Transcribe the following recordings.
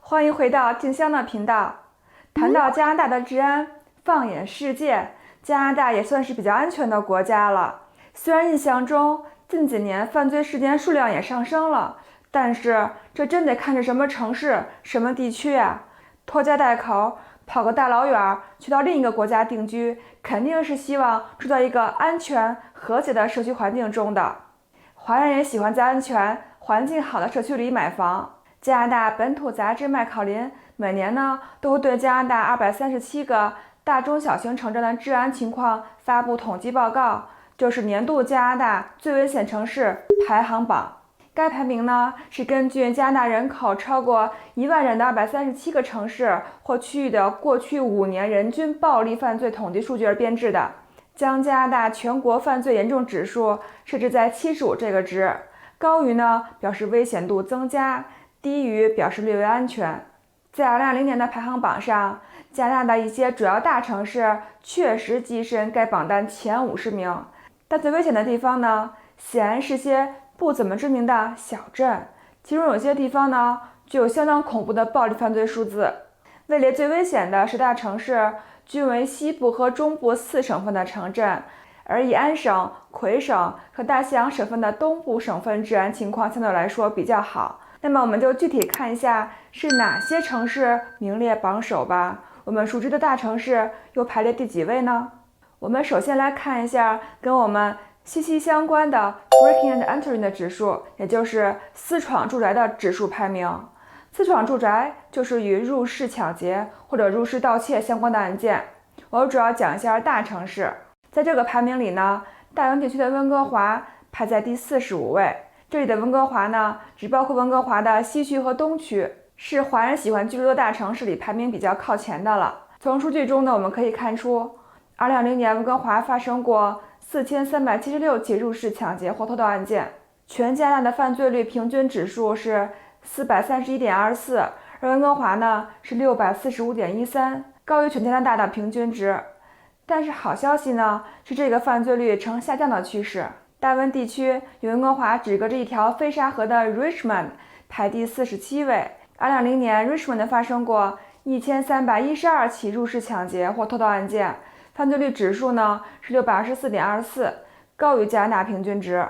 欢迎回到静香的频道。谈到加拿大的治安，放眼世界，加拿大也算是比较安全的国家了。虽然印象中近几年犯罪事件数量也上升了，但是这真得看是什么城市、什么地区呀。拖家带口跑个大老远去到另一个国家定居，肯定是希望住在一个安全和谐的社区环境中的。华人也喜欢在安全环境好的社区里买房。加拿大本土杂志麦考林每年都会对加拿大237个大中小型城镇的治安情况发布统计报告，就是年度加拿大最危险城市排行榜。该排名是根据加拿大人口超过1万人的237个城市或区域的过去5年人均暴力犯罪统计数据而编制的，将加拿大全国犯罪严重指数设置在75这个值，高于表示危险度增加，低于表示略微安全。在2020年的排行榜上，加拿大的一些主要大城市确实跻身该榜单前50名，但最危险的地方显然是些不怎么知名的小镇，其中有些地方具有相当恐怖的暴力犯罪数字。位列最危险的10大城市均为西部和中部4省份的城镇，而以安省、魁省和大西洋省份的东部省份治安情况相对来说比较好。那么我们就具体看一下是哪些城市名列榜首吧。我们熟知的大城市又排列第几位呢？我们首先来看一下跟我们息息相关的 Breaking and Entering 的指数，也就是私闯住宅的指数排名。私闯住宅就是与入室抢劫或者入室盗窃相关的案件。我主要讲一下大城市。在这个排名里大洋地区的温哥华排在第45位。这里的温哥华只包括温哥华的西区和东区，是华人喜欢居住的大城市里排名比较靠前的了。从数据中我们可以看出，2020年温哥华发生过4376起入室抢劫或偷盗案件，全加拿大的犯罪率平均指数是431.24，而温哥华是645.13，高于全加拿大的平均值。但是好消息是这个犯罪率呈下降的趋势。大温地区与温哥华只隔着一条飞沙河的 Richmond 排第47位。2020年 Richmond 发生过1312起入室抢劫或偷盗案件，犯罪率指数是624.24，高于加拿大平均值，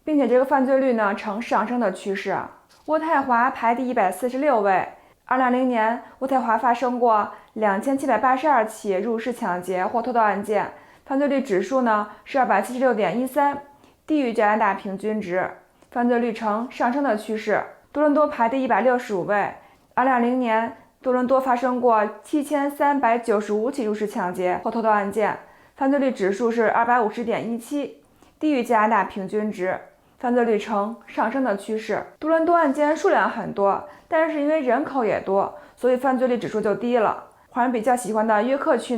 并且这个犯罪率呈上升的趋势。渥太华排第146位。2020年渥太华发生过2782起入室抢劫或偷盗案件，犯罪率指数是276.13，低于加拿大平均值，犯罪率呈上升的趋势。多伦多排第165位。2020年多伦多发生过7395起入室抢劫或偷盗案件，犯罪率指数是250.17，低于加拿大平均值，犯罪率呈上升的趋势。多伦多案件数量很多，但是因为人口也多，所以犯罪率指数就低了。华人比较喜欢的约克区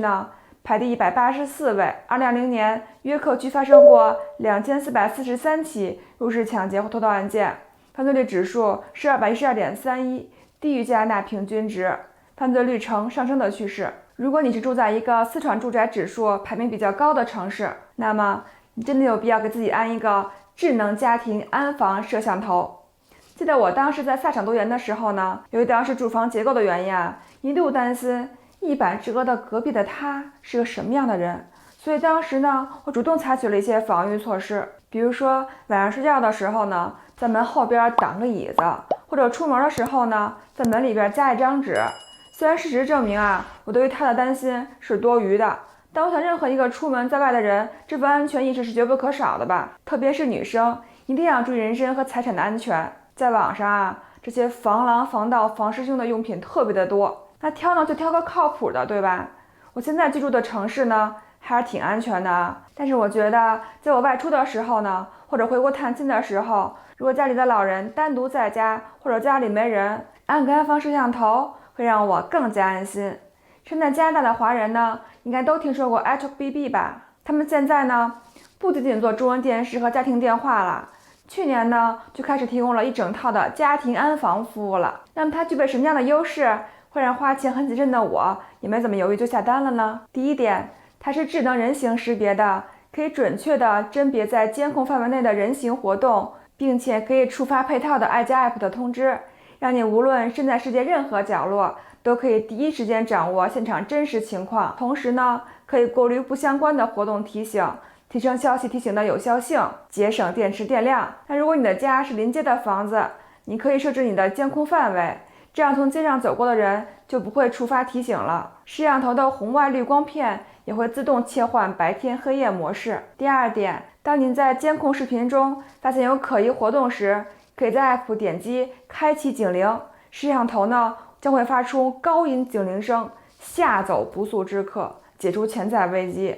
排第184位。2020年约克区发生过2443起入室抢劫或偷盗案件，犯罪率指数是212.31，低于加拿大平均值，犯罪率呈上升的趋势。如果你是住在一个私闯住宅指数排名比较高的城市，那么你真的有必要给自己安一个智能家庭安防摄像头。记得我当时在萨省读研的时候由于当时住房结构的原因一度担心一板之隔的隔壁的他是个什么样的人，所以当时我主动采取了一些防御措施，比如说晚上睡觉的时候在门后边挡个椅子，或者出门的时候在门里边加一张纸。虽然事实证明我对于他的担心是多余的，但我想任何一个出门在外的人，这份安全意识是绝不可少的吧。特别是女生，一定要注意人身和财产的安全。在网上这些防狼防盗防师兄的用品特别的多，那挑就挑个靠谱的，对吧？我现在居住的城市还是挺安全的，但是我觉得在我外出的时候或者回国探亲的时候，如果家里的老人单独在家，或者家里没人，安个安防摄像头会让我更加安心。身在加拿大的华人应该都听说过 iTalkBB 吧？他们现在不仅仅做中文电视和家庭电话了，去年就开始提供了一整套的家庭安防服务了。那么它具备什么样的优势，会让花钱很谨慎的我也没怎么犹豫就下单了呢？第一点，它是智能人形识别的，可以准确地甄别在监控范围内的人形活动，并且可以触发配套的爱家 app 的通知，让你无论身在世界任何角落，都可以第一时间掌握现场真实情况。同时呢，可以过滤不相关的活动提醒，提升消息提醒的有效性，节省电池电量。那如果你的家是临街的房子，你可以设置你的监控范围，这样从街上走过的人就不会触发提醒了。摄像头的红外滤光片也会自动切换白天黑夜模式。第二点，当您在监控视频中发现有可疑活动时，可以在 App 点击开启警铃，摄像头呢将会发出高音警铃声，吓走不速之客，解除潜在危机。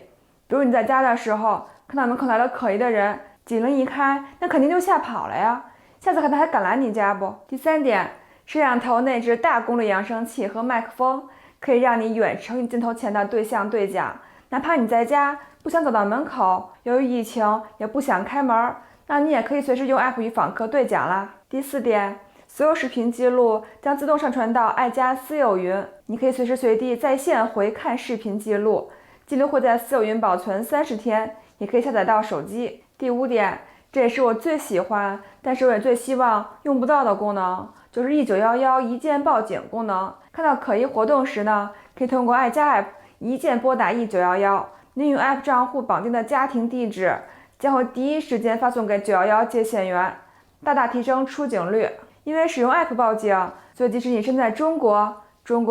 比如你在家的时候看到门口来了可疑的人，警铃一开，那肯定就吓跑了呀，下次看他还敢来你家不？第三点，摄像头内置大功率扬声器和麦克风，可以让你远程与镜头前的对象对讲，哪怕你在家不想走到门口，由于疫情也不想开门，那你也可以随时用 App 与访客对讲啦。第四点，所有视频记录将自动上传到爱家私有云，你可以随时随地在线回看视频记录，记录会在私有云保存30天，也可以下载到手机。第五点，这也是我最喜欢，但是我也最希望用不到的功能，就是1911一键报警功能。看到可疑活动时呢，可以通过爱家 App 一键拨打1911，您与 App 账户绑定的家庭地址将会第一时间发送给911接线员，大大提升出警率。因为使用 App 报警，所以即使你身在中国、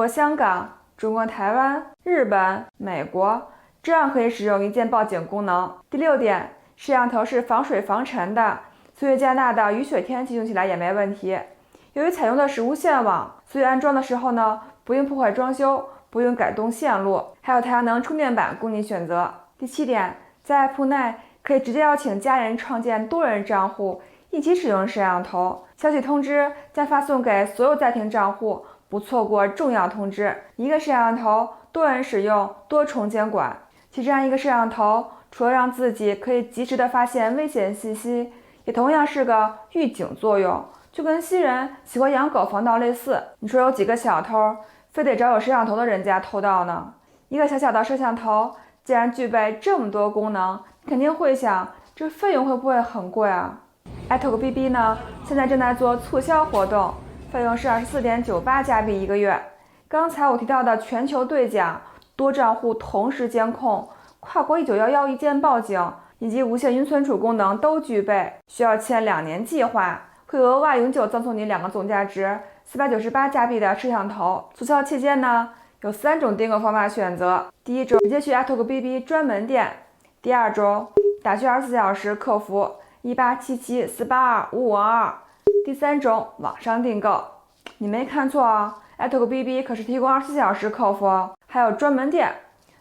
香港、台湾、日本、美国，这样可以使用一键报警功能。第六点，摄像头是防水防尘的，所以加拿大的雨雪天气用起来也没问题。由于采用的是无线网，所以安装的时候呢，不用破坏装修，不用改动线路，还有太阳能充电板供你选择。第七点，在 App 内可以直接邀请家人创建多人账户，一起使用摄像头，消息通知将发送给所有家庭账户，不错过重要通知。一个摄像头多人使用，多重监管。其实这样一个摄像头，除了让自己可以及时的发现危险信息，也同样是个预警作用，就跟西人喜欢养狗防盗类似。你说有几个小偷非得找有摄像头的人家偷盗呢？一个小小的摄像头既然具备这么多功能，你肯定会想，这费用会不会很贵啊？iTalkBB 呢，现在正在做促销活动，费用是24.98加币1个月。刚才我提到的全球对讲、多账户同时监控、跨国1911一键报警以及无线云存储功能都具备，需要签2年计划，会额外永久赠送你2个总价值498加币的摄像头。促销期间呢，有3种订购方法选择：第一种直接去 iTalkBB 专门店；第二种打去24小时客服1877-482-5522；第三种网上订购。你没看错啊，iTalkBB 可是提供24小时客服，还有专门店，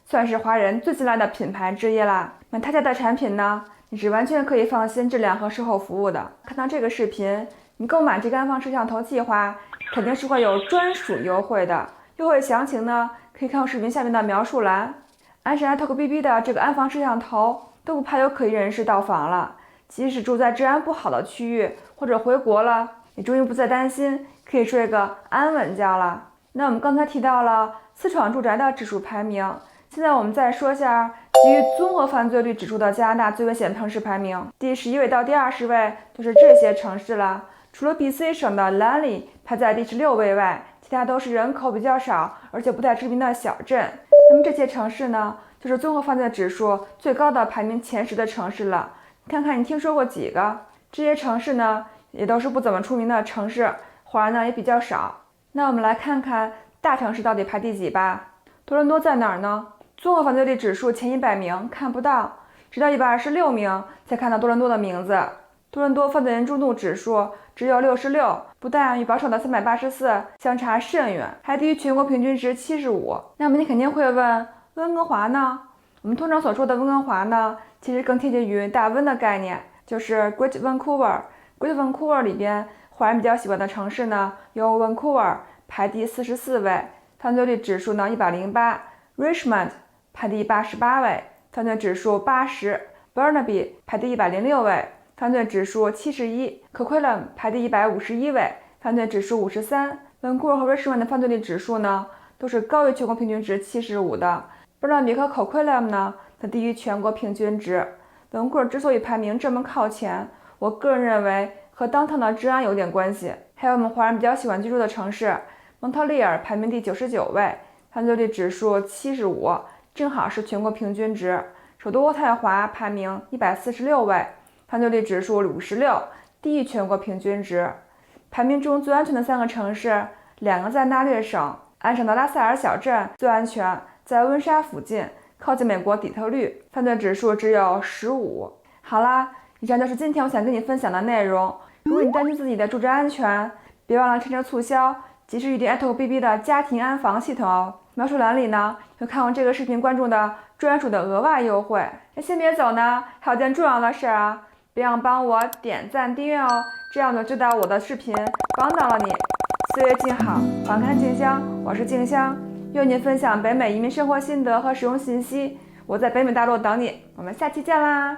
算是华人最信赖的品牌之一啦。买他家的产品呢，你是完全可以放心质量和售后服务的。看到这个视频，你购买这个安防摄像头计划肯定是会有专属优惠的，优惠详情呢可以看视频下面的描述栏。安上 iTalkBB 的这个安防摄像头都不怕有可疑人士到访了，即使住在治安不好的区域或者回国了，也终于不再担心，可以睡个安稳觉了。那我们刚才提到了私闯住宅的指数排名，现在我们再说下基于综合犯罪率指数的加拿大最危险城市排名，第11位到第20位就是这些城市了。除了 BC 省的 Langley 排在第16位外，其他都是人口比较少而且不太知名的小镇。那么这些城市呢，就是综合犯罪指数最高的排名前10的城市了。看看你听说过几个？这些城市呢，也都是不怎么出名的城市，华人呢也比较少。那我们来看看大城市到底排第几吧。多伦多在哪儿呢？综合犯罪率指数前100名看不到，直到126名才看到多伦多的名字。多伦多犯罪人注目指数只有66，不但与保守的384相差甚远，还低于全国平均值75。那么你肯定会问，温哥华呢？我们通常所说的温哥华呢，其实更贴近于大温的概念，就是 Great Vancouver。Great Vancouver 里边华人比较喜欢的城市呢，有 Vancouver 排第44位，犯罪率指数呢108；Richmond 排第88位，犯罪指数80；Burnaby 排第106位，犯罪指数71；Coquitlam 排第151位，犯罪指数53。Vancouver 和 Richmond 的犯罪率指数呢，都是高于全国平均值75的。Burnaby 和 Coquitlam 呢，则低于全国平均值。Vancouver 之所以排名这么靠前，我个人认为和downtown的治安有点关系。还有我们华人比较喜欢居住的城市，蒙特利尔排名第99位，犯罪率指数75，正好是全国平均值。首都渥太华排名146位，犯罪率指数56，低于全国平均值。排名中最安全的3个城市，2个在纳略省，安省的拉塞尔小镇最安全，在温莎附近，靠近美国底特律，犯罪指数只有15。好啦，以上就是今天我想跟你分享的内容。如果你担心自己的住宅安全，别忘了趁着促销及时预订 atoBB 的家庭安防系统哦。描述栏里呢有看完这个视频观众的专属的额外优惠。先别走呢，还有件重要的事啊，别忘帮我点赞订阅哦，这样就知道我的视频帮到了你。岁月静好，环看静香，我是静香，愿你分享北美移民生活心得和使用信息。我在北美大陆等你，我们下期见啦！